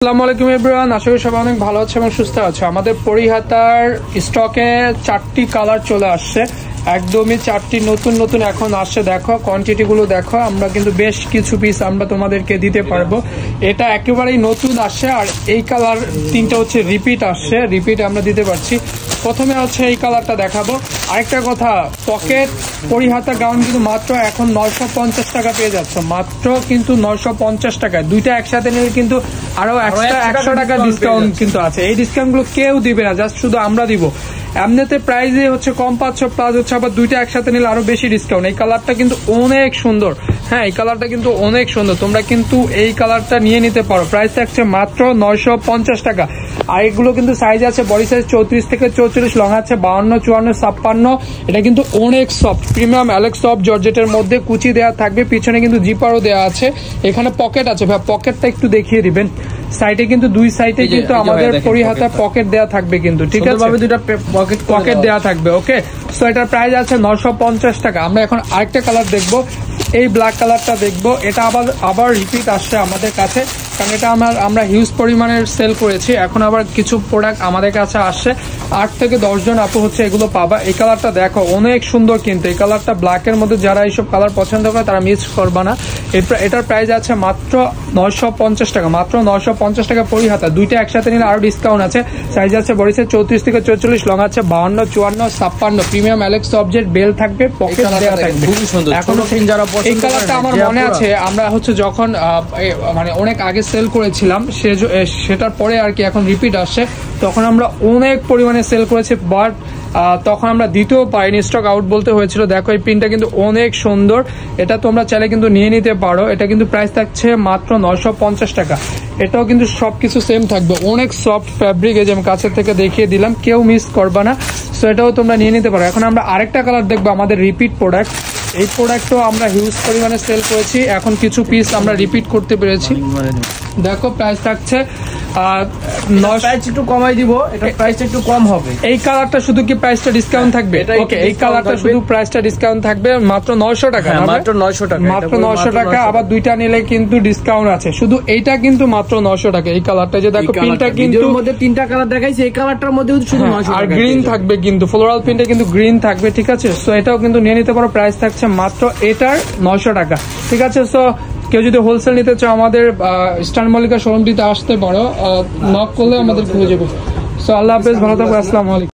আসসালামু আলাইকুম এভরিওয়ান, আশা করি সবাই অনেক ভালো আছে এবং সুস্থ আছে। আমাদের পরিহাতার স্টকে 4টি কালার চলে আসছে, একদমই 4টি নতুন নতুন এখন আসছে। দেখো কোয়ান্টিটি গুলো দেখো, আমরা কিন্তু বেশ কিছু পিস আমরা তোমাদেরকে দিতে পারবো। এটা একেবারেই নতুন আসছে, আর এই কালার 3টা হচ্ছে রিপিট আসছে, রিপিট আমরা দিতে পারছি। প্রথমে হচ্ছে এই কালারটা দেখাবো। আরেকটা কথা, পকেট পরিহাতা গাউন কিন্তু মাত্র এখন 950 টাকা পেয়ে যাচ্ছে, মাত্র কিন্তু 950 টাকায়। দুইটা একসাথে নিলে কিন্তু আরো 100 টাকা ডিসকাউন্ট কিন্তু আছে। এই ডিসকাউন্ট গুলো কেউ দিবে না, জাস্ট শুধু আমরা দিব। এমনিতে প্রাইসে হচ্ছে কম পাচ্ছ, প্লাস হচ্ছে আবার দুইটা একসাথে নিলে আরো বেশি ডিসকাউন্ট। এই কালারটা কিন্তু অনেক সুন্দর, হ্যাঁ এই কালারটা কিন্তু অনেক সুন্দর, তোমরা কিন্তু এই কালারটা নিয়ে নিতে পারো। প্রাইস থাকছে মাত্র 950 টাকা। আর এগুলো কিন্তু সাইজ আছে, বডি সাইজ 34 থেকে 44, লং আছে 52, 54, 56। এটা কিন্তু অনেক সফট, প্রিমিয়াম অ্যালেক্স সফট জর্জেটের মধ্যে কুচি দেওয়া থাকবে, পিছনে কিন্তু জিপারও দেওয়া আছে। এখানে পকেট আছে, ভাই পকেটটা একটু দেখিয়ে দিবেন। সাইডে কিন্তু দুই সাইডে কিন্তু আমাদের পরিহাতা পকেট দেওয়া থাকবে কিন্তু, ঠিক আছে, দুইটা পকেট দেওয়া থাকবে। ওকে, সো এটার প্রাইস আছে 950 টাকা। আমরা এখন আরেকটা কালার দেখবো, এই ব্ল্যাক কালারটা দেখবো। এটা আবার রিপিট আসছে আমাদের কাছে, কারণ এটা আমরা হিউজ পরিমাণের সেল করেছি। এখন আবার কিছু প্রোডাক্ট আমাদের কাছে আসছে, 8 থেকে 10 জন আপু হচ্ছে এগুলো পাবা। এই কালারটা দেখো অনেক সুন্দর, কিন্তু এই কালারটা ব্ল্যাকের মধ্যে যারা এইসব কালার পছন্দ করে তারা মিস করবা না। এটার প্রাইস আছে মাত্র 950 টাকা, মাত্র 950 টাকা পরিহাতা। দুইটা একসাথে নিলে আরো ডিসকাউন্ট আছে। সাইজ আছে বডি সাইজ 34 থেকে 44, লং আছে 52, 54, 56। প্রিমিয়াম অ্যালেক্স অবজেক্ট বেল থাকবে, পকেট দেওয়া থাকবে, খুবই সুন্দর। এখন এই কালারটা আমার মনে আছে, আমরা হচ্ছে যখন মানে অনেক আগে সেল করেছিলাম, সেটার পরে আর কি এখন রিপিট আসছে। তখন আমরা অনেক পরিমাণে সেল করেছি, বাট তখন আমরা দিতেও পারিনি, স্টক আউট বলতে হয়েছিল। দেখো এই প্রিন্টটা কিন্তু অনেক সুন্দর, এটা তোমরা চাইলে কিন্তু নিয়ে নিতে পারো। এটা কিন্তু প্রাইস থাকছে মাত্র 950 টাকা। এটাও কিন্তু সবকিছু সেম থাকবে, অনেক সফট ফ্যাব্রিক, এই যে আমি কাছের থেকে দেখিয়ে দিলাম, কেউ মিস করবা না। সো এটাও তোমরা নিয়ে নিতে পারো। এখন আমরা আরেকটা কালার দেখবো, আমাদের রিপিট প্রোডাক্ট। এই প্রোডাক্টও আমরা হিউজ পরিমাণে সেল করেছি, এখন কিছু পিস আমরা রিপিট করতে পেরেছি। দেখো প্রাইস থাকছে একটু কমাই দিব, এটা প্রাইসটা একটু কম হবে। এই কালারটা শুধু কি প্রাইসটা ডিসকাউন্ট থাকবে? ওকে, এই কালারটা শুধু প্রাইসটা ডিসকাউন্ট থাকবে মাত্র 900 টাকা, মাত্র 900 টাকা, মাত্র 900 টাকা। আবার দুইটা নিলে কিন্তু ডিসকাউন্ট আছে, শুধু এইটা কিন্তু মাত্র 900 টাকা। এই কালারটা যে দেখো, প্রিন্টটা কিন্তু মধ্যে 3টা কালার দেখাইছি, এই কালারটার মধ্যে শুধু 900 টাকা। আর গ্রিন থাকবে কিন্তু, ফ্লোরাল প্রিন্টে কিন্তু গ্রিন থাকবে, ঠিক আছে। সো এটাও কিন্তু নিয়ে নিতে পারো। প্রাইস থাকছে মাত্র এটার 900 টাকা, ঠিক আছে। সো কেউ যদি হোলসেল নিতে চাও, আমাদের স্টার মল্লিকা শোরুমটিতে আসতে পারো, নক করলে আমাদের খুঁজে যাবে। সো আল্লাহ হাফেজ, ভালো থাকবে, আসসালামু আলাইকুম।